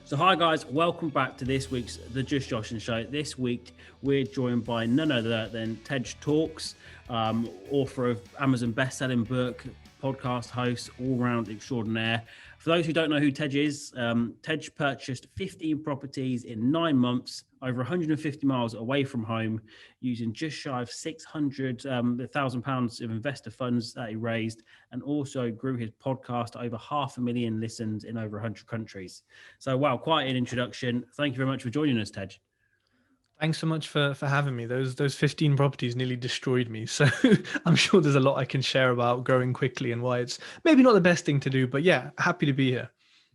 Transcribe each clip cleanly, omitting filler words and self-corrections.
So hi guys, welcome back to this week's the Just Joshin Show. This week we're joined by none other than Tej Talks, author of Amazon best-selling book, podcast host, all-round extraordinaire. For those who don't know who Tej is, Tej purchased 15 properties in 9 months, over 150 miles away from home, using just shy of £600,000 of investor funds that he raised, and also grew his podcast to over 500,000 listens in over 100 countries. So, wow, quite an introduction. Thank you very much for joining us, Tej. Thanks so much for having me. Those 15 properties nearly destroyed me. So I'm sure there's a lot I can share about growing quickly and why it's maybe not the best thing to do, but yeah, happy to be here.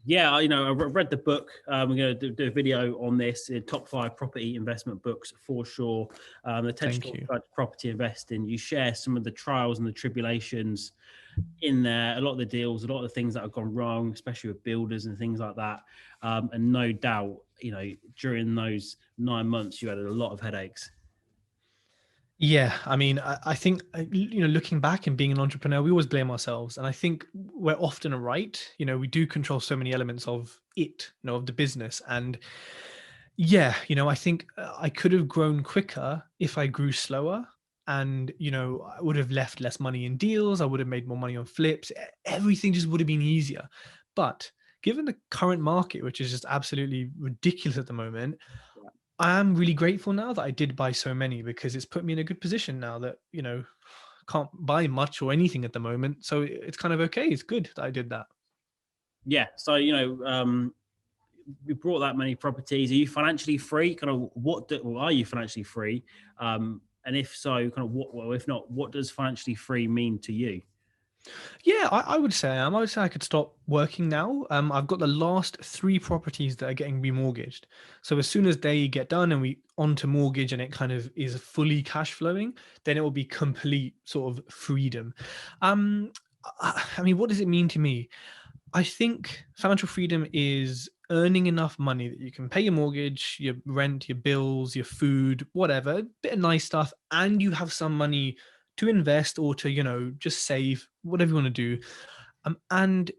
Yeah, I read the book. We're going to do a video on this, top 5 property investment books for sure. The Tej Thank Talks you. about property investing. You share some of the trials and the tribulations in there, a lot of the deals, a lot of the things that have gone wrong, especially with builders and things like that. And no doubt, during those 9 months, you had a lot of headaches. Yeah, I mean, I think, looking back and being an entrepreneur, we always blame ourselves. And I think we're often right. We do control so many elements of it, of the business. And yeah, I think I could have grown quicker if I grew slower. And, I would have left less money in deals. I would have made more money on flips. Everything just would have been easier. But given the current market, which is just absolutely ridiculous at the moment, I am really grateful now that I did buy so many, because it's put me in a good position now that, can't buy much or anything at the moment. So it's kind of okay. It's good that I did that. Yeah. So, we brought that many properties. Are you financially free? Kind of are you financially free? And if so, kind of if not, what does financially free mean to you? Yeah, I would say I am. I would say I could stop working now. I've got the last 3 properties that are getting remortgaged. So as soon as they get done and we onto mortgage and it kind of is fully cash flowing, then it will be complete sort of freedom. I mean, what does it mean to me? I think financial freedom is earning enough money that you can pay your mortgage, your rent, your bills, your food, whatever, a bit of nice stuff, and you have some money to invest or to, just save, whatever you want to do. And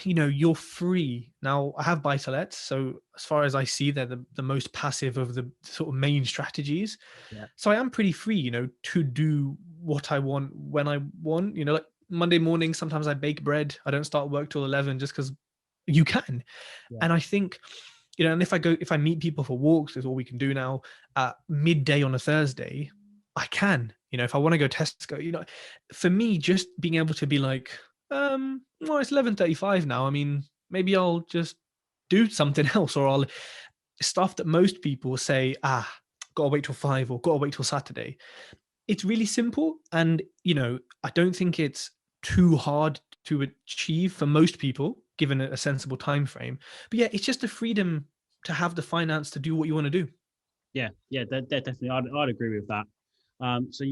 you're free. Now, I have buy-to-lets, so as far as I see, they're the most passive of the sort of main strategies. Yeah. So I am pretty free, to do what I want when I want. Like Monday morning, sometimes I bake bread. I don't start work till 11 just because you can. Yeah. And I think, and if I meet people for walks, is all we can do now at midday on a Thursday, I can. If I want to go Tesco, for me, just being able to be like, well, it's 11:35 now. I mean, maybe I'll just do something else, or I'll stuff that most people say, gotta wait till 5 or gotta wait till Saturday. It's really simple. And, I don't think it's too hard to achieve for most people, given a sensible time frame. But yeah, it's just the freedom to have the finance to do what you want to do. Yeah, definitely. I'd agree with that. So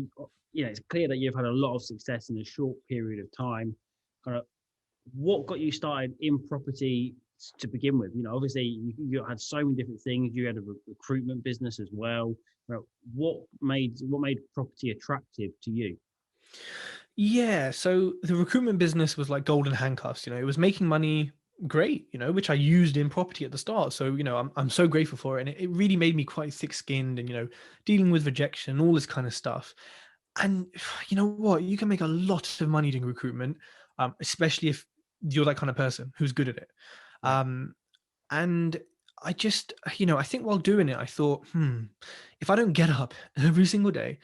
it's clear that you've had a lot of success in a short period of time. Kind of, what got you started in property to begin with? Obviously you had so many different things. You had a recruitment business as well. What made property attractive to you? Yeah, so the recruitment business was like golden handcuffs. It was making money great, which I used in property at the start. So, I'm so grateful for it. And it really made me quite thick-skinned and, dealing with rejection, all this kind of stuff. And you know what? You can make a lot of money doing recruitment, especially if you're that kind of person who's good at it. Yeah. And I just, I think while doing it, I thought, if I don't get up every single day,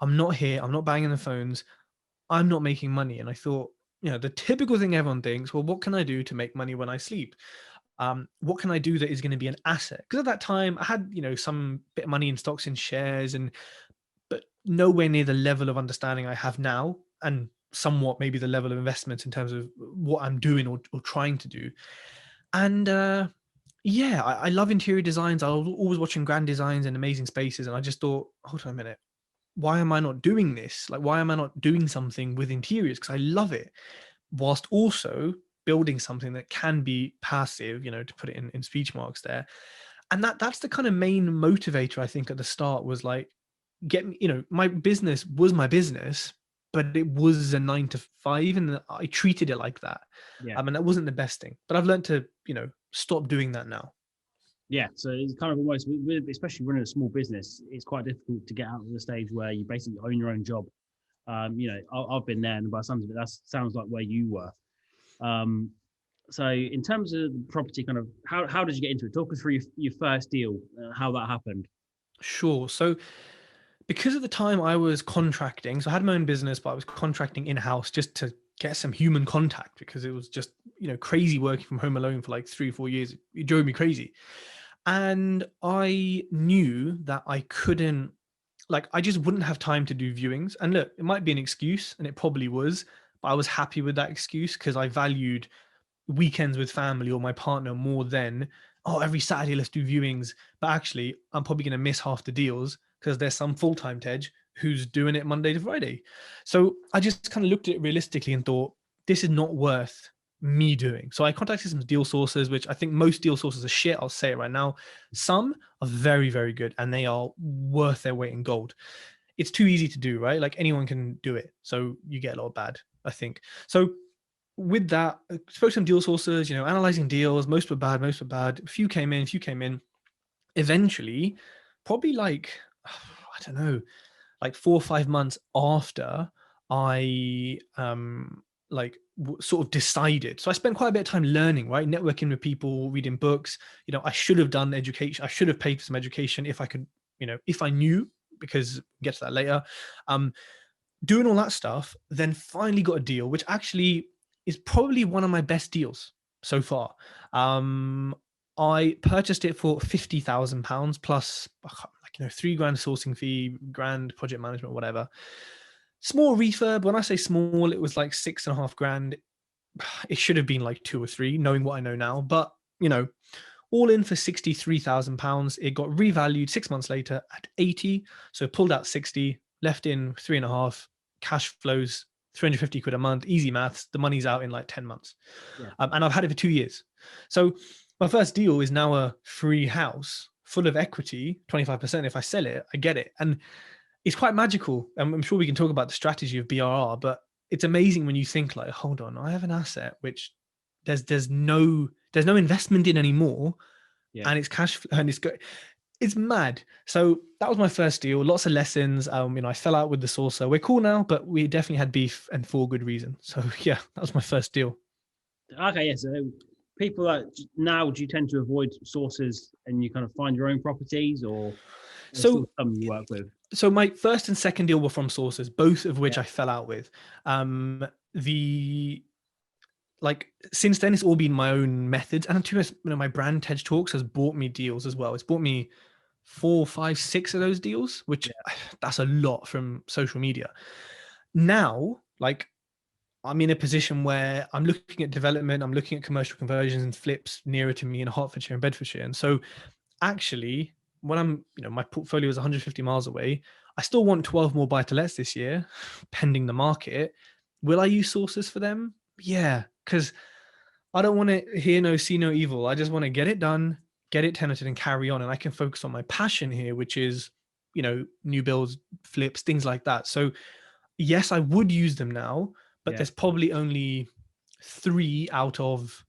I'm not here, I'm not banging the phones, I'm not making money. And I thought, the typical thing everyone thinks, well, what can I do to make money when I sleep? What can I do that is going to be an asset? Because at that time I had, some bit of money in stocks and shares, but nowhere near the level of understanding I have now, and somewhat maybe the level of investment in terms of what I'm doing or trying to do. And yeah, I love interior designs. I was always watching grand designs and amazing spaces. And I just thought, hold on a minute, why am I not doing this? Like, why am I not doing something with interiors? Because I love it, whilst also building something that can be passive, to put it in speech marks there. And that's the kind of main motivator, I think, at the start, was like, my business was my business, but it was a 9 to 5, and I treated it like that. Yeah. And that wasn't the best thing, but I've learned to, stop doing that now. Yeah, so it's kind of almost, especially running a small business, it's quite difficult to get out of the stage where you basically own your own job. I've been there, and by the sounds of it, that sounds like where you were. Um, so in terms of the property, kind of how did you get into it? Talk us through your first deal, how that happened. Sure. So because at the time I was contracting, so I had my own business, but I was contracting in-house just to get some human contact because it was just, crazy working from home alone for like 3 or 4 years. It drove me crazy. And I knew that I couldn't, like, I just wouldn't have time to do viewings. And look, it might be an excuse, and it probably was, but I was happy with that excuse because I valued weekends with family or my partner more than, oh, every Saturday let's do viewings. But actually, I'm probably going to miss half the deals because there's some full-time Tej who's doing it Monday to Friday. So I just kind of looked at it realistically and thought, this is not worth me doing. So I contacted some deal sources, which I think most deal sources are shit. I'll say it right now. Some are very, very good and they are worth their weight in gold. It's too easy to do, right? Like anyone can do it. So you get a lot of bad, I think. So with that, I spoke to some deal sources, analyzing deals. Most were bad, most were bad. A few came in, a few came in. Eventually, probably like, I don't know, like 4 or 5 months after I sort of decided. So I spent quite a bit of time learning, right? Networking with people, reading books. I should have done education. I should have paid for some education if I could, if I knew, because we'll get to that later. Doing all that stuff, then finally got a deal, which actually is probably one of my best deals so far. I purchased it for £50,000 plus, like, £3,000 sourcing fee, grand project management, whatever. Small refurb. When I say small, it was like 6.5 grand. It should have been like 2 or 3, knowing what I know now. But all in for £63,000. It got revalued 6 months later at 80. So pulled out 60, left in 3.5. Cash flows 350 quid a month. Easy maths. The money's out in like 10 months. Yeah. And I've had it for 2 years. So my first deal is now a free house full of equity, 25%. If I sell it, I get it. And it's quite magical. I'm sure we can talk about the strategy of BRR, but it's amazing when you think like, hold on, I have an asset which there's no investment in anymore, Yeah. and it's cash flow and it's good. It's mad. So that was my first deal. Lots of lessons. I fell out with the saucer. We're cool now, but we definitely had beef, and for good reason. So yeah, that was my first deal. Okay, yeah. So people that now, do you tend to avoid sources and you kind of find your own properties, or there's still So some you work with? so my first and second deal were from sources, both of which Yeah. I fell out with. The like since then it's all been my own methods, and to be honest, my brand Tej Talks has bought me deals as well. It's bought me 4, 5, 6 of those deals, which Yeah. that's a lot from social media. Now, like, I'm in a position where I'm looking at development, I'm looking at commercial conversions and flips nearer to me in Hertfordshire and Bedfordshire. And so actually, when my portfolio is 150 miles away, I still want 12 more buy to lets this year, pending the market. Will I use sources for them? Yeah, because I don't want to hear no, see no evil. I just want to get it done, get it tenanted, and carry on. And I can focus on my passion here, which is, new builds, flips, things like that. So yes, I would use them now, but Yeah. there's probably only 3 out of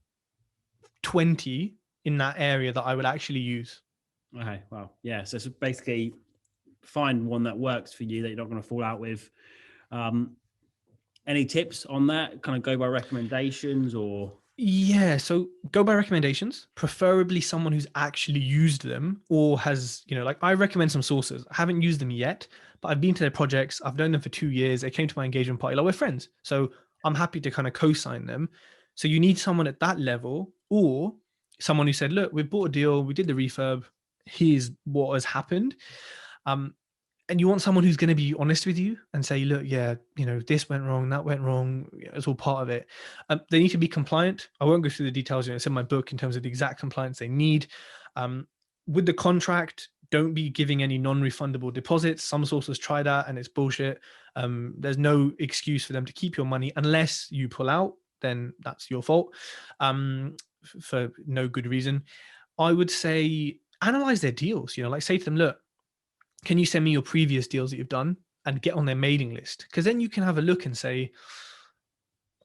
20 in that area that I would actually use. Okay. Well, yeah. So it's basically find one that works for you that you're not going to fall out with. Um, any tips on that? Kind of go by recommendations, or Yeah, so go by recommendations, preferably someone who's actually used them or has, like I recommend some sources. I haven't used them yet, but I've been to their projects. I've known them for 2 years. They came to my engagement party. Like, we're friends. So I'm happy to kind of co-sign them. So you need someone at that level, or someone who said, look, we bought a deal, we did the refurb, here's what has happened. Um, and you want someone who's going to be honest with you and say, look, yeah, this went wrong, that went wrong. It's all part of it. They need to be compliant. I won't go through the details. It's in my book in terms of the exact compliance they need. With the contract, don't be giving any non-refundable deposits. Some sources try that and it's bullshit. There's no excuse for them to keep your money unless you pull out, then that's your fault, for no good reason. I would say analyze their deals, like say to them, look, can you send me your previous deals that you've done and get on their mailing list? Because then you can have a look and say,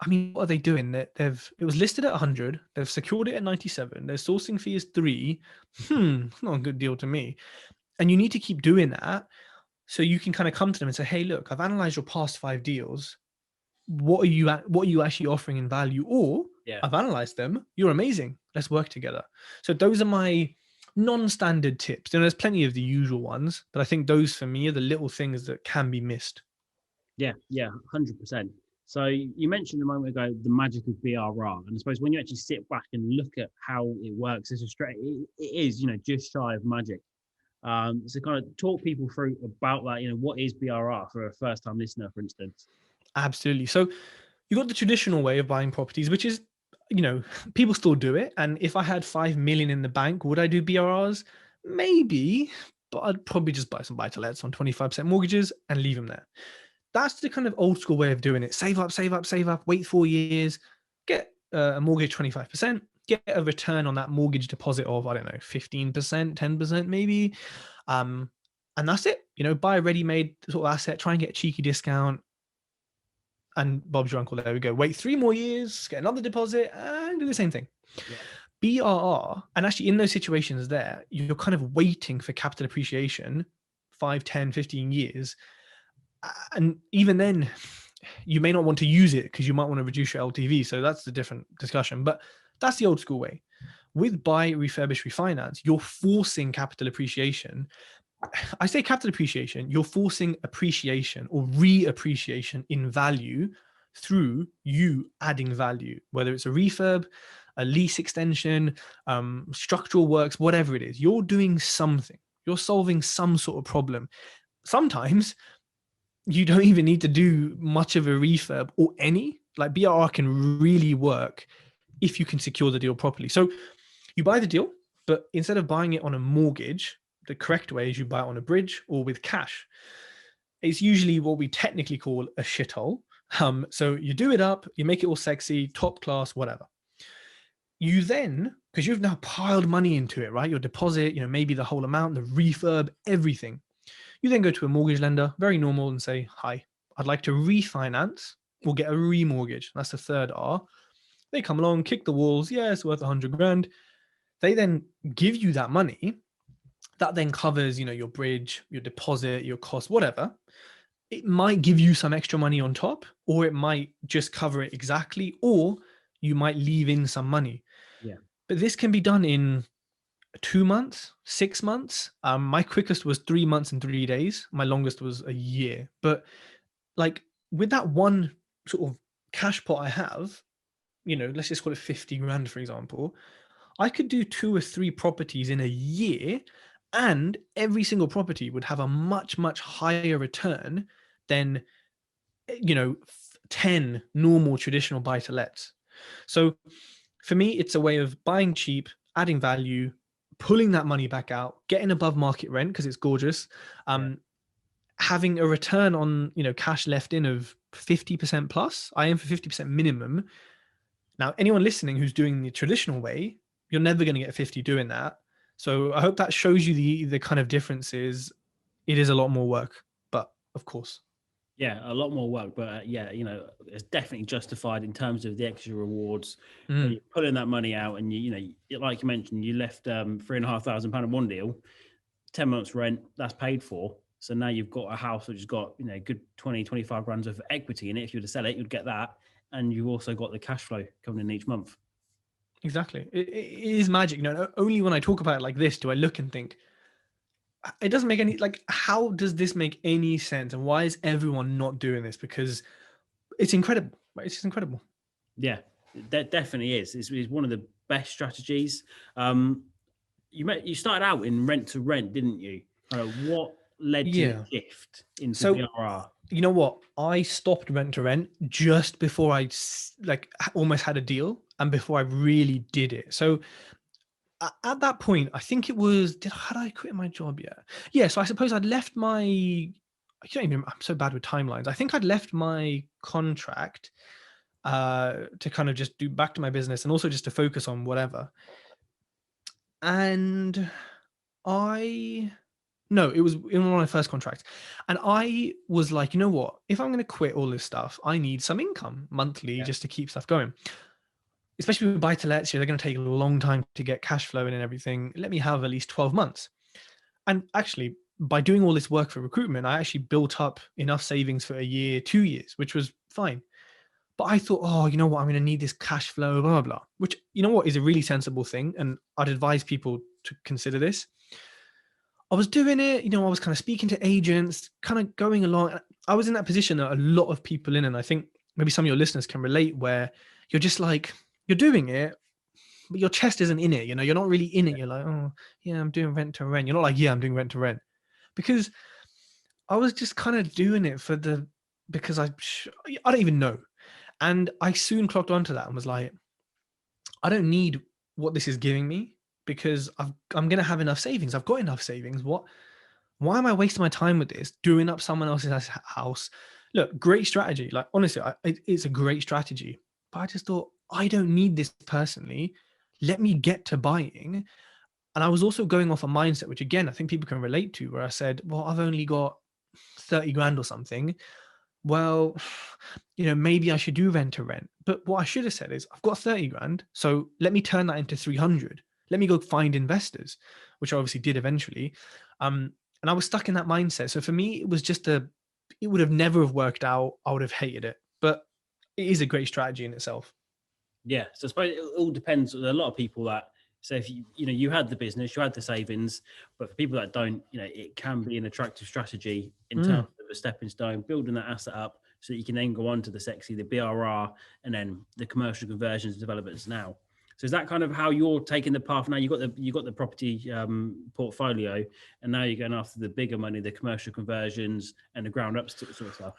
I mean, what are they doing? It was listed at 100. They've secured it at 97. Their sourcing fee is 3. Not a good deal to me. And you need to keep doing that so you can kind of come to them and say, hey, look, I've analyzed your past 5 deals. What are you actually offering in value? Or Yeah. I've analyzed them. You're amazing. Let's work together. So those are my non-standard tips. There's plenty of the usual ones, but I think those for me are the little things that can be missed. Yeah, 100%. So you mentioned a moment ago the magic of BRR, and I suppose when you actually sit back and look at how it works, it is just shy of magic. So kind of talk people through about that. What is BRR for a first-time listener, for instance? Absolutely. So you got the traditional way of buying properties, which is, people still do it. And if I had 5 million in the bank, would I do BRRs? Maybe, but I'd probably just buy some buy-to-lets on 25% mortgages and leave them there. That's the kind of old school way of doing it. Save up, save up, save up, wait 4 years, get a mortgage 25%, get a return on that mortgage deposit of, I don't know, 15%, 10% maybe. And that's it. Buy a ready-made sort of asset, try and get a cheeky discount, and Bob's your uncle. There we go. Wait 3 more years, get another deposit, and do the same thing. Yeah. BRR, and actually in those situations there, you're kind of waiting for capital appreciation 5, 10, 15 years. And even then, you may not want to use it because you might want to reduce your LTV. So that's a different discussion. But that's the old school way. With buy, refurbish, refinance, you're forcing capital appreciation. I say capital appreciation, you're forcing appreciation or reappreciation in value through you adding value, whether it's a refurb, a lease extension, structural works, whatever it is. You're doing something. You're solving some sort of problem. Sometimes you don't even need to do much of a refurb or any. Like BRR can really work if you can secure the deal properly. So you buy the deal, but instead of buying it on a mortgage, the correct way is you buy it on a bridge or with cash. It's usually what we technically call a shithole. So you do it up, you make it all sexy, top class, whatever. You then, because you've now piled money into it, right? Your deposit, maybe the whole amount, the refurb, everything. You then go to a mortgage lender, very normal, and say, hi, I'd like to refinance or get a remortgage. That's the third R. They come along, kick the walls. Yeah, it's worth 100 grand. They then give you that money. That then covers, your bridge, your deposit, your cost, whatever. It might give you some extra money on top, or it might just cover it exactly, or you might leave in some money. Yeah. But this can be done in 2 months, 6 months. My quickest was 3 months and 3 days. My longest was a year. But like with that one sort of cash pot I have, let's just call it 50 grand, for example, I could do 2 or 3 properties in a year, and every single property would have a much, much higher return than, 10 normal traditional buy-to-lets. So for me, it's a way of buying cheap, adding value, pulling that money back out, getting above market rent because it's gorgeous, having a return on cash left in of 50% plus. I aim for 50% minimum. Now, anyone listening who's doing the traditional way, you're never going to get 50 doing that. So I hope that shows you the kind of differences. It is a lot more work, but of course. Yeah, a lot more work, but it's definitely justified in terms of the extra rewards. When you're pulling that money out, and like you mentioned, you left £3,500 in one deal, 10 months rent, that's paid for. So now you've got a house which has got good 20, 25 grand of equity in it. If you were to sell it, you'd get that, and you've also got the cash flow coming in each month. Exactly, it is magic. Only when I talk about it like this do I look and think, it doesn't make any, like, how does this make any sense, and why is everyone not doing this? Because it's incredible, right? It's just incredible. Yeah, that definitely is. It's one of the best strategies. You started out in rent to rent, didn't you? What led to the shift into BRR? You know what? I stopped rent to rent just before I almost had a deal, and before I really did it. So at that point, I think it was, had I quit my job yet? Yeah, so I suppose I'd left I'm so bad with timelines. I think I'd left my contract to kind of just do back to my business, and also just to focus on whatever. And I No, it was in one of my first contracts. And I was like, you know what? If I'm going to quit all this stuff, I need some income monthly Yeah. just to keep stuff going. Especially with buy to lets, they're going to take a long time to get cash flow in and everything. Let me have at least 12 months. And actually, by doing all this work for recruitment, I actually built up enough savings for a year, 2 years, which was fine. But I thought, oh, you know what? I'm going to need this cash flow, blah, blah, blah, which, you know what, is a really sensible thing. And I'd advise people to consider this. I was doing it, I was kind of speaking to agents, kind of going along. I was in that position that a lot of people in, and I think maybe some of your listeners can relate, where you're just like, you're doing it, but your chest isn't in it. You're not really in it. You're like, oh, yeah, I'm doing rent to rent. You're not like, yeah, I'm doing rent to rent. Because I was just kind of doing it because I don't even know. And I soon clocked onto that and was like, I don't need what this is giving me because I'm going to have enough savings. I've got enough savings. Why am I wasting my time with this? Doing up someone else's house? Look, great strategy. Like, honestly, it's a great strategy. But I just thought, I don't need this personally. Let me get to buying. And I was also going off a mindset, which again, I think people can relate to, where I said, well, I've only got 30 grand or something. Well, maybe I should do rent to rent. But what I should have said is, I've got 30 grand. So let me turn that into 300. Let me go find investors, which I obviously did eventually. And I was stuck in that mindset. So for me, it was it would have never have worked out. I would have hated it, but it is a great strategy in itself. Yeah. So I suppose it all depends. There are a lot of people that, so if you had the business, you had the savings, but for people that don't, it can be an attractive strategy in terms of a stepping stone, building that asset up so that you can then go on to the sexy, the BRR, and then the commercial conversions developments now. So is that kind of how you're taking the path now? You got the property portfolio, and now you're going after the bigger money, the commercial conversions, and the ground up sort of stuff.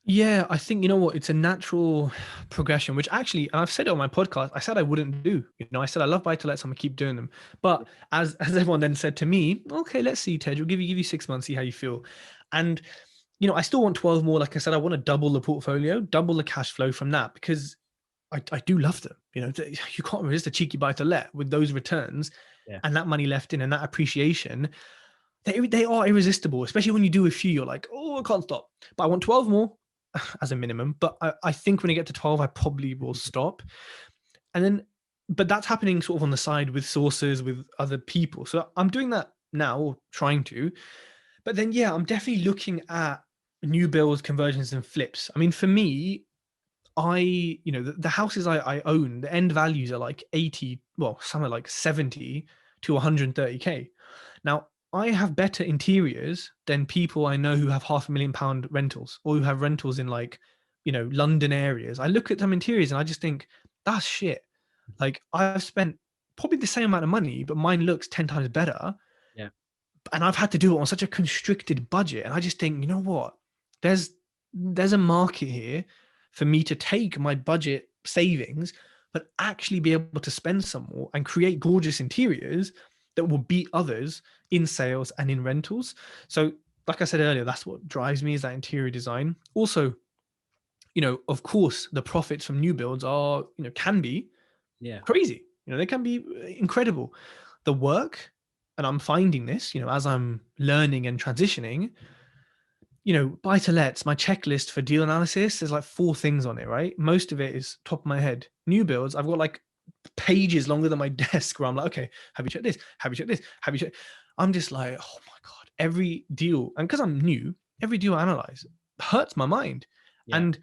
Yeah, I think, it's a natural progression, which actually, and I've said it on my podcast, I said I wouldn't do. I said I love buy to lets, I'm gonna keep doing them. But as everyone then said to me, okay, let's see, Tej, we'll give you 6 months, see how you feel. And I still want 12 more. Like I said, I want to double the portfolio, double the cash flow from that, because I do love them. You can't resist a cheeky buy to let with those returns and that money left in and that appreciation. They are irresistible, especially when you do a few, you're like, oh, I can't stop. But I want 12 more as a minimum. But I think when I get to 12, I probably will stop. And then, but that's happening sort of on the side with sources, with other people. So I'm doing that now, or trying to. But then, yeah, I'm definitely looking at new builds, conversions, and flips. I mean, for me, the houses I own, the end values are like 80, well, some are like 70 to 130K. Now, I have better interiors than people I know who have £500,000 rentals, or who have rentals in like, London areas. I look at them interiors and I just think, that's shit. Like, I've spent probably the same amount of money, but mine looks 10 times better. Yeah. And I've had to do it on such a constricted budget. And I just think, you know what? There's a market here for me to take my budget savings, but actually be able to spend some more and create gorgeous interiors that will beat others in sales and in rentals. So, like I said earlier, that's what drives me, is that interior design. Also, of course, the profits from new builds are, can be crazy. They can be incredible. The work, and I'm finding this, as I'm learning and transitioning, buy to lets, my checklist for deal analysis, there's like 4 things on it, right? Most of it is top of my head. New builds, I've got like pages longer than my desk where I'm like, okay, have you checked this? Have you checked this? Have you checked? I'm just like, oh my God, every deal. And because I'm new, every deal I analyze hurts my mind. Yeah. And,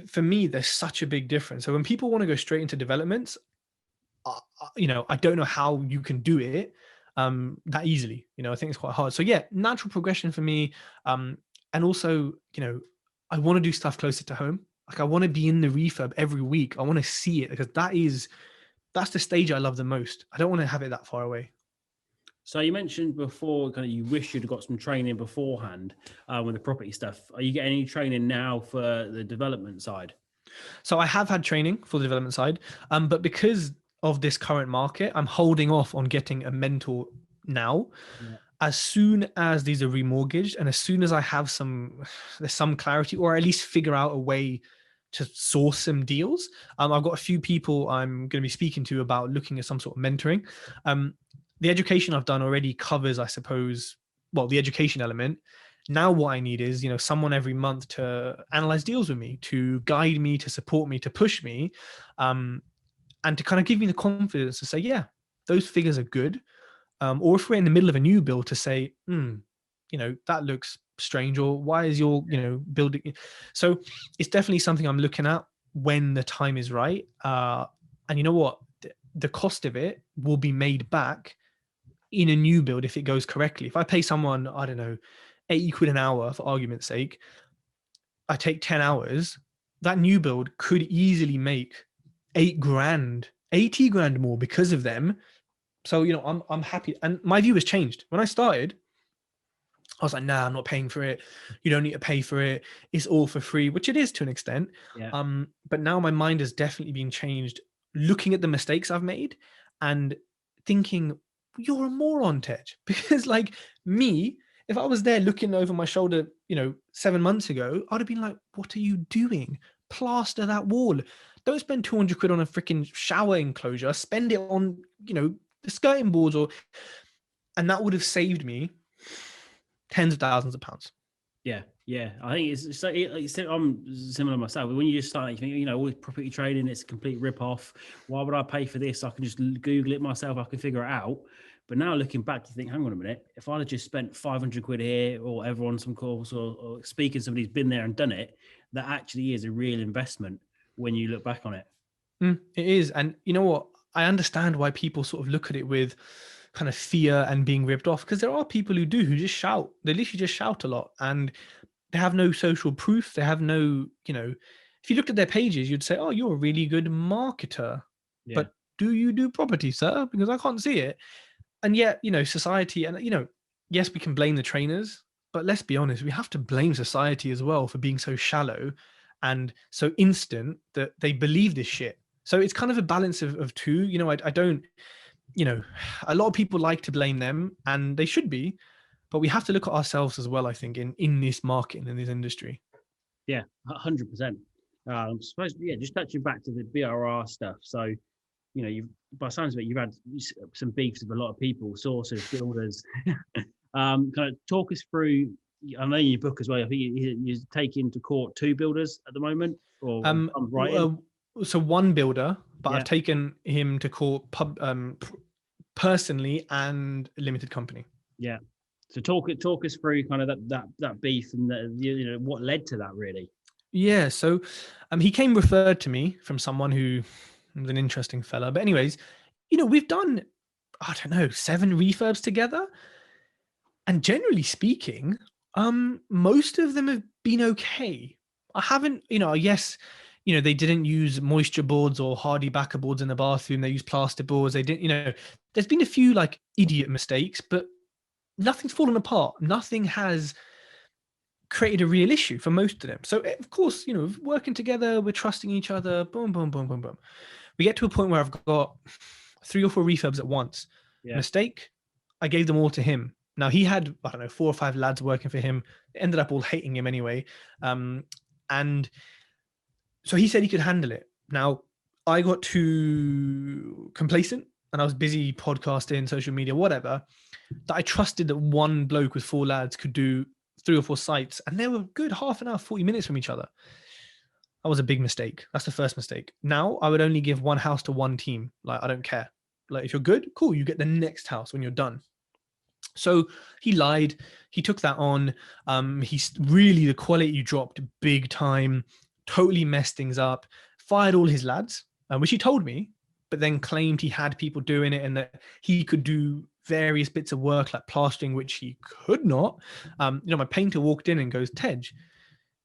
for me, there's such a big difference. So when people want to go straight into developments, I don't know how you can do it that easily. I think it's quite hard. So yeah, natural progression for me. And also, I want to do stuff closer to home. Like, I want to be in the refurb every week. I want to see it, because that's the stage I love the most. I don't want to have it that far away. So you mentioned before, kind of, you wish you'd got some training beforehand with the property stuff. Are you getting any training now for the development side? So I have had training for the development side, but because of this current market, I'm holding off on getting a mentor now. Yeah. As soon as these are remortgaged, and as soon as I have there's some clarity, or at least figure out a way to source some deals, I've got a few people I'm going to be speaking to about looking at some sort of mentoring. The education I've done already covers, I suppose, the education element. Now what I need is, someone every month to analyze deals with me, to guide me, to support me, to push me, and to kind of give me the confidence to say, yeah, those figures are good. Or if we're in the middle of a new build, to say, that looks strange, or why is your, building. So it's definitely something I'm looking at when the time is right. And you know what? The cost of it will be made back in a new build if it goes correctly. If I pay someone, I don't know, 80 quid an hour for argument's sake, I take 10 hours, that new build could easily make 8 grand, 80 grand more because of them. So, I'm happy. And my view has changed. When I started, I was like, nah, I'm not paying for it. You don't need to pay for it. It's all for free, which it is to an extent. Yeah. But now my mind has definitely been changed, looking at the mistakes I've made and thinking, you're a moron, Tej. Because like me, if I was there looking over my shoulder, 7 months ago, I'd have been like, what are you doing? Plaster that wall. Don't spend 200 quid on a freaking shower enclosure. Spend it on, the skirting boards, and that would have saved me tens of thousands of pounds. Yeah. I think I'm similar myself. When you just start, you think, with property trading, it's a complete rip-off. Why would I pay for this? I can just Google it myself. I can figure it out. But now looking back, you think, hang on a minute. If I'd have just spent 500 quid here, or ever on some course, or speaking to somebody who's been there and done it, that actually is a real investment when you look back on it. It is. And you know what? I understand why people sort of look at it with kind of fear and being ripped off, because there are people who just shout. They literally just shout a lot, and they have no social proof. They have no, if you looked at their pages, you'd say, oh, you're a really good marketer. Yeah. But do you do property, sir? Because I can't see it. And yet, society, and, yes, we can blame the trainers, but let's be honest, we have to blame society as well for being so shallow and so instant that they believe this shit. So it's kind of a balance of two. I don't, a lot of people like to blame them, and they should be, but we have to look at ourselves as well, I think, in this market and in this industry. Yeah, 100%. I suppose, just touching back to the BRR stuff. So, you've, by the sounds of it, you've had some beefs with a lot of people, sources, builders. Kind of talk us through. I know in your book as well, I think you're taking to court 2 builders at the moment, or so one builder, but I've taken him to court personally and limited company. Yeah. So talk us through kind of that beef and what led to that, really. Yeah. So he came referred to me from someone who was an interesting fella. But anyways, we've done, I don't know, 7 refurbs together. And generally speaking, most of them have been okay. I haven't, yes, they didn't use moisture boards or hardy backer boards in the bathroom. They used plastic boards. They didn't, there's been a few like idiot mistakes, but nothing's fallen apart. Nothing has created a real issue for most of them. So of course, working together, we're trusting each other. Boom, boom, boom, boom, boom. We get to a point where I've got 3 or 4 refurbs at once. Yeah. Mistake, I gave them all to him. Now he had, I don't know, 4 or 5 lads working for him. They ended up all hating him anyway. And so he said he could handle it. Now I got too complacent and I was busy podcasting, social media, whatever, that I trusted that one bloke with 4 lads could do 3 or 4 sites, and they were good half an hour, 40 minutes from each other. That was a big mistake. That's the first mistake. Now I would only give one house to one team. Like, I don't care. Like, if you're good, cool, you get the next house when you're done. So he lied. He took that on. The quality dropped big time, totally messed things up, fired all his lads, which he told me, but then claimed he had people doing it and that he could do various bits of work like plastering, which he could not. My painter walked in and goes, Tej,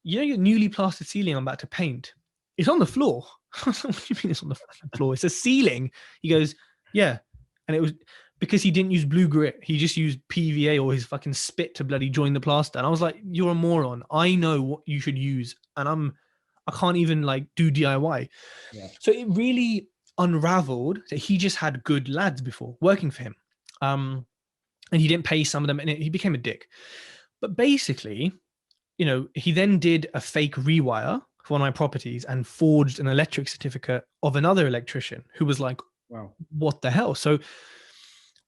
your newly plastered ceiling I'm about to paint, it's on the floor. What do you mean it's on the floor? It's a ceiling. He goes, yeah. And it was because he didn't use blue grit. He just used PVA or his fucking spit to bloody join the plaster. And I was like, you're a moron. I know what you should use. And I can't even like do DIY. Yeah. So it really unraveled that he just had good lads before working for him. And he didn't pay some of them and he became a dick. But basically, he then did a fake rewire for one of my properties and forged an electric certificate of another electrician who was like, wow, what the hell? So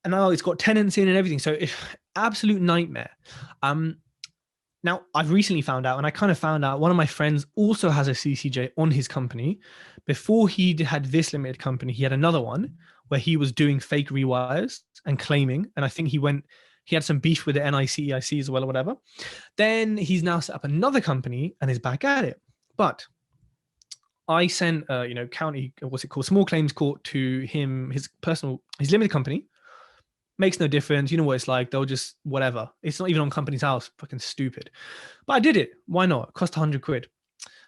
and now it's got tenants in and everything. So it's absolute nightmare. Now I've recently found out, and I kind of found out one of my friends also has a CCJ on his company. Before he had this limited company, he had another one where he was doing fake rewires and claiming. And I think he had some beef with the NICEIC as well or whatever. Then he's now set up another company and is back at it. But I sent, county, what's it called, small claims court to him, his limited company. Makes no difference. You know what it's like. They'll just, whatever. It's not even on company's house. Fucking stupid. But I did it. Why not? It cost 100 quid.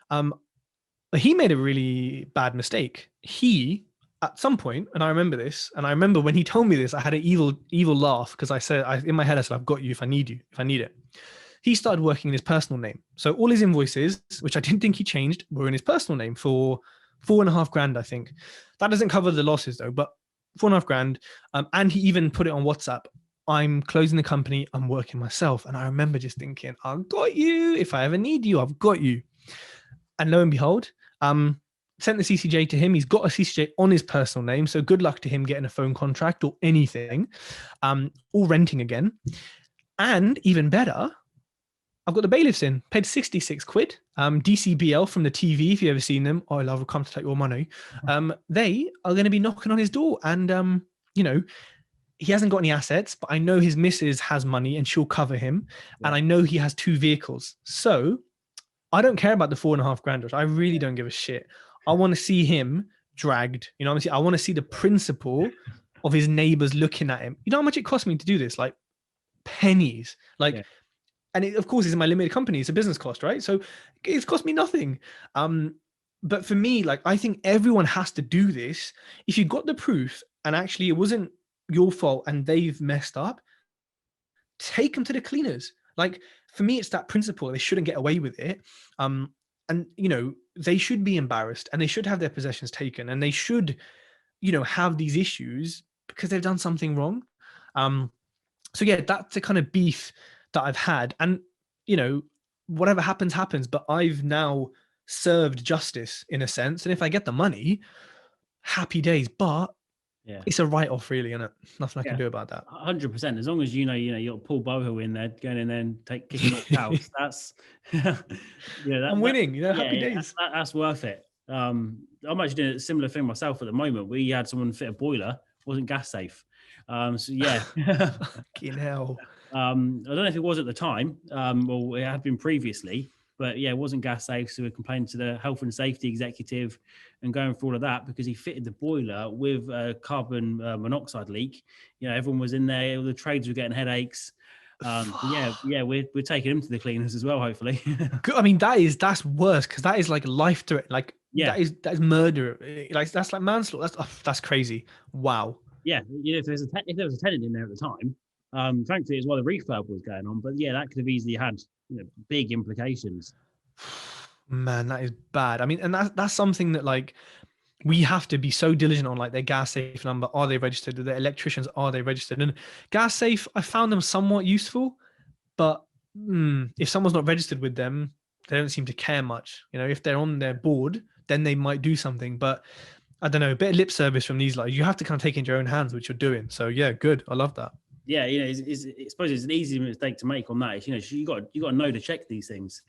But he made a really bad mistake. He, at some point, and I remember this, and I remember when he told me this, I had an evil laugh because I said, in my head, I said, I've got you if I need it. He started working in his personal name. So all his invoices, which I didn't think he changed, were in his personal name for 4.5 grand, I think. That doesn't cover the losses though, but 4.5 grand. And he even put it on WhatsApp. I'm closing the company. I'm working myself. And I remember just thinking, I've got you. If I ever need you, I've got you. And lo and behold, sent the CCJ to him. He's got a CCJ on his personal name. So good luck to him getting a phone contract or anything, or renting again. And even better, I've got the bailiffs in, paid 66 quid. DCBL from the TV, if you've ever seen them, oh, I'll come to take your money. They are going to be knocking on his door. And, he hasn't got any assets, but I know his missus has money and she'll cover him. Yeah. And I know he has 2 vehicles. So I don't care about the 4.5 grand. I really don't give a shit. I want to see him dragged. You know what I'm saying? I want to see the principle of his neighbors looking at him. You know how much it cost me to do this? Like pennies. And it, of course, it's in my limited company. It's a business cost, right? So it's cost me nothing. But for me, I think everyone has to do this. If you got the proof and actually it wasn't your fault and they've messed up, take them to the cleaners. For me, it's that principle. They shouldn't get away with it. And, they should be embarrassed and they should have their possessions taken and they should, have these issues because they've done something wrong. So yeah, that's the kind of beef that I've had. And, whatever happens, but I've now served justice in a sense. And if I get the money, happy days, but it's a write-off really, isn't it? Nothing I can do about that. 100%. As long as you got Paul Boho in there going in there and kicking off house, that's I'm winning. Happy days. That's worth it. I'm actually doing a similar thing myself at the moment. We had someone fit a boiler, wasn't gas safe. So yeah. Fucking hell. I don't know if it was at the time, or it had been previously, but yeah, it wasn't gas safe. So we complained to the health and safety executive and going through all of that because he fitted the boiler with a carbon monoxide leak. Everyone was in there. All the trades were getting headaches. We're taking him to the cleaners as well, hopefully. I mean, that's worse because that is life threat. That is murder. That's like manslaughter. That's crazy. Wow. Yeah, if there was a tenant in there at the time, thankfully it's while the refurb was going on. But yeah, that could have easily had big implications. Man, that is bad. I mean, and that's something that we have to be so diligent on, their gas safe number. Are they registered? Their electricians, are they registered? And gas safe, I found them somewhat useful, but if someone's not registered with them, they don't seem to care much. If they're on their board, then they might do something. But I don't know, a bit of lip service from these you have to kind of take into your own hands, which you're doing. So yeah, good. I love that. Yeah, I suppose it's an easy mistake to make on that. You got to know to check these things.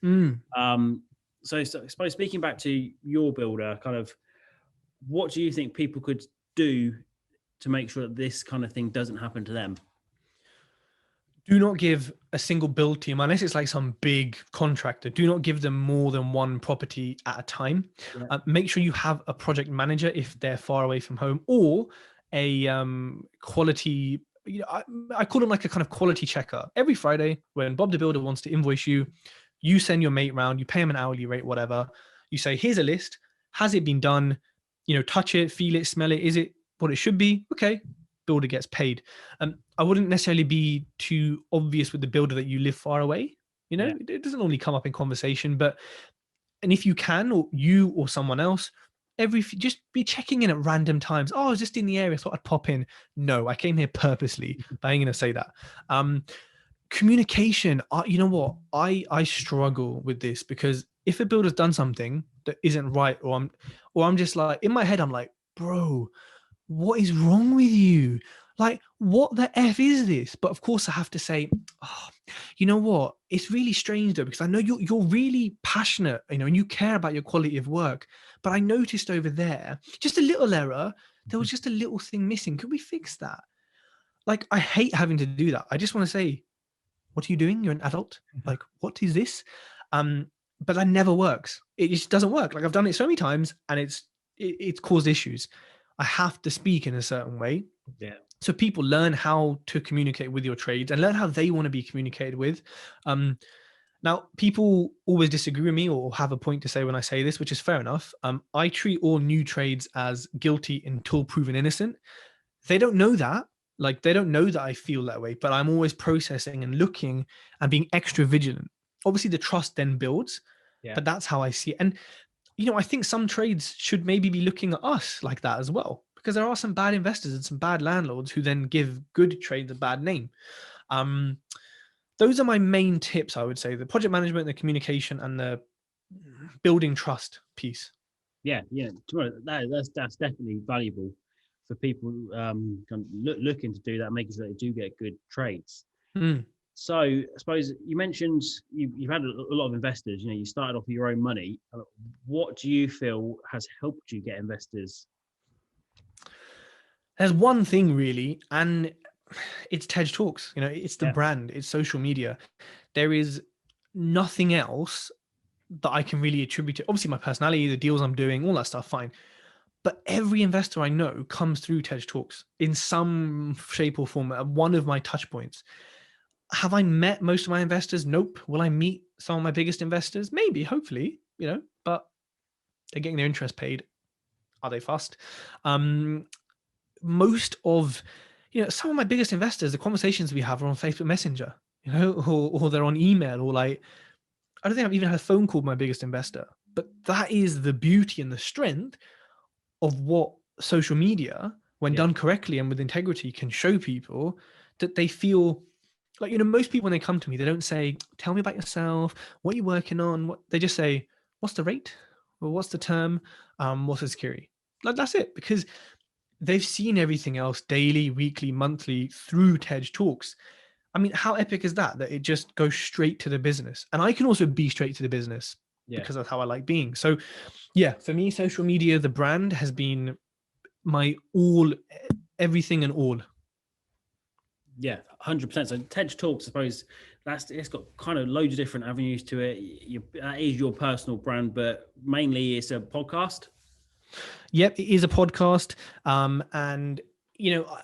So I suppose speaking back to your builder, kind of, what do you think people could do to make sure that this kind of thing doesn't happen to them? Do not give a single build team, unless it's some big contractor, do not give them more than one property at a time. Yeah. Make sure you have a project manager if they're far away from home, or a quality, I call them a kind of quality checker. Every Friday when Bob the Builder wants to invoice you, you send your mate round, you pay him an hourly rate, whatever. You say, here's a list. Has it been done? Touch it, feel it, smell it. Is it what it should be? Okay. Builder gets paid. I wouldn't necessarily be too obvious with the builder that you live far away. It doesn't normally come up in conversation, and if you can, or you or someone else, just be checking in at random times. Oh, I was just in the area, thought I'd pop in. No, I came here purposely, but I ain't gonna say that. Communication. You know what? I struggle with this because if a builder's done something that isn't right, or I'm just in my head, I'm like, bro, what is wrong with you? Like, what the F is this? But of course I have to say, oh, you know what? It's really strange though, because I know you're really passionate, and you care about your quality of work. But I noticed over there, just a little error. There was just a little thing missing. Could we fix that? Like, I hate having to do that. I just want to say, what are you doing? You're an adult. Like, what is this? But that never works. It just doesn't work. Like, I've done it so many times, and it's caused issues. I have to speak in a certain way. Yeah. So people learn how to communicate with your trades and learn how they want to be communicated with. Now, people always disagree with me or have a point to say when I say this, which is fair enough. I treat all new trades as guilty until proven innocent. They don't know that. Like, they don't know that I feel that way, but I'm always processing and looking and being extra vigilant. Obviously, the trust then builds, Yeah. but that's how I see it. And, I think some trades should maybe be looking at us like that as well, because there are some bad investors and some bad landlords who then give good trades a bad name. Those are my main tips, I would say: the project management, the communication, and the building trust piece. Yeah, that's definitely valuable for people kind of looking to do that, making sure they do get good trades. Mm. So I suppose you mentioned you've had a lot of investors. You started off with your own money. What do you feel has helped you get investors? There's one thing really, and it's Tej Talks. It's the Yeah, brand, it's social media. There is nothing else that I can really attribute to. Obviously, my personality, the deals I'm doing, all that stuff, fine. But every investor I know comes through Tej Talks in some shape or form at one of my touch points. Have I met most of my investors? Nope. Will I meet some of my biggest investors? Maybe, hopefully, but they're getting their interest paid. Are they fast? Most of, some of my biggest investors, the conversations we have are on Facebook Messenger, or they're on email, or like, I don't think I've even had a phone call with my biggest investor. But that is the beauty and the strength of what social media, when yeah, done correctly and with integrity, can show people, that they feel like, most people when they come to me, they don't say, tell me about yourself, what you're working on. They just say, what's the rate? Well, what's the term? What's the security? Like, that's it, because they've seen everything else daily, weekly, monthly through Tej Talks. I mean, how epic is that? That it just goes straight to the business. And I can also be straight to the business yeah, because that's how I like being. So yeah, for me, social media, the brand, has been my all, everything and all. yeah, 100%. So TED Talks, I suppose it's got kind of loads of different avenues to it. That is your personal brand, but mainly it's a podcast. Yep, it is a podcast. And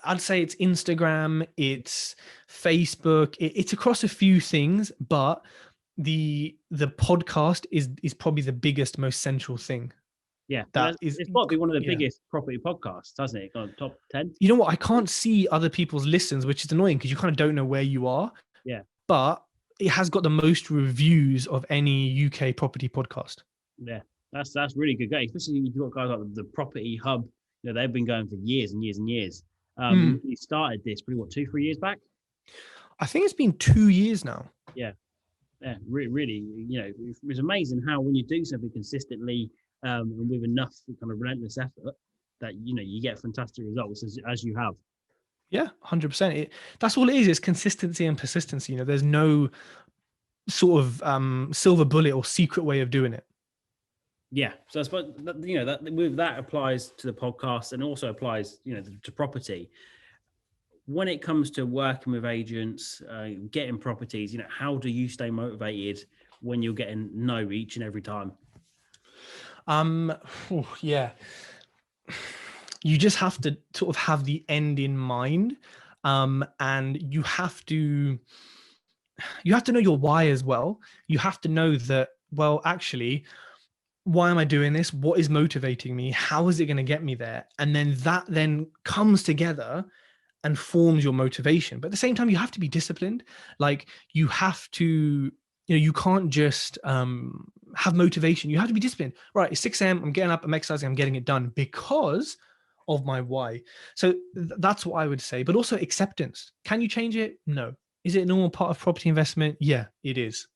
I'd say it's Instagram, it's Facebook, it's across a few things, but the podcast is probably the biggest, most central thing. Yeah, That is, it's got to be one of the yeah. biggest property podcasts, hasn't it? Got top 10. You know what? I can't see other people's listens, which is annoying because you kind of don't know where you are. Yeah, But it has got the most reviews of any UK property podcast. yeah, that's really good. Especially you've got guys like the Property Hub. They've been going for years and years and years. Mm. You started this probably 2-3 years back. I think it's been 2 years now. Yeah, yeah, really, it's amazing how when you do something consistently and with enough kind of relentless effort, that you get fantastic results as you have. Yeah, 100%. That's all it is. It's consistency and persistency. There's no sort of silver bullet or secret way of doing it. Yeah, so I suppose that with that applies to the podcast and also applies to property. When it comes to working with agents, getting properties, how do you stay motivated when you're getting no each and every time? Yeah. You just have to sort of have the end in mind. And you have to know your why as well. You have to know that, well, actually, why am I doing this? What is motivating me? How is it going to get me there? And then that then comes together and forms your motivation. But at the same time, you have to be disciplined. Like, you have to, you can't just have motivation. You have to be disciplined. Right, it's 6 a.m. I'm getting up, I'm exercising, I'm getting it done because of my why. So that's what I would say. But also acceptance. Can you change it? No. Is it a normal part of property investment? Yeah, it is.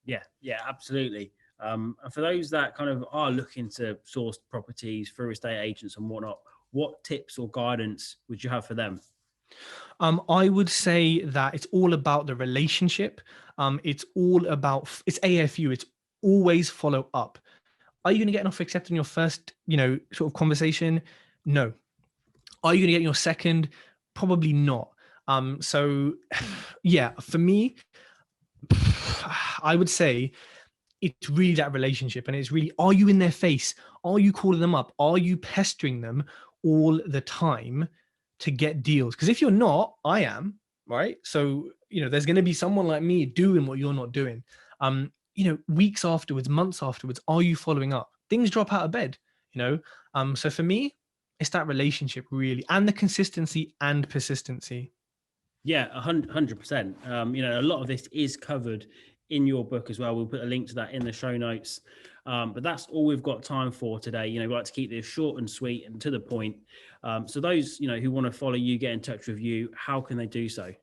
Yeah, absolutely. And for those that kind of are looking to source properties through estate agents and whatnot, what tips or guidance would you have for them? I would say that it's all about the relationship. It's all about, it's AFU. It's always follow up. Are you going to get an offer accepted in your first, sort of conversation? No. Are you going to get your second? Probably not. So yeah, for me, I would say it's really that relationship, and it's really, are you in their face? Are you calling them up? Are you pestering them all the time to get deals? Because if you're not, I am, right? So, there's going to be someone like me doing what you're not doing. Weeks afterwards, months afterwards, are you following up? Things drop out of bed, So for me, it's that relationship really, and the consistency and persistency. Yeah, 100%. A lot of this is covered in your book as well. We'll put a link to that in the show notes. But that's all we've got time for today. We like to keep this short and sweet and to the point. So those, who want to follow you, get in touch with you, how can they do so?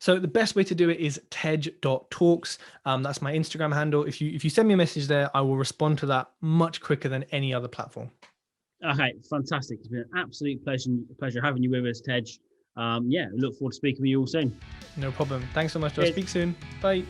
So the best way to do it is tej.talks. That's my Instagram handle. If you send me a message there, I will respond to that much quicker than any other platform. Okay, fantastic. It's been an absolute pleasure having you with us, Tej. Look forward to speaking with you all soon. No problem. Thanks so much, Josh. Speak soon. Bye.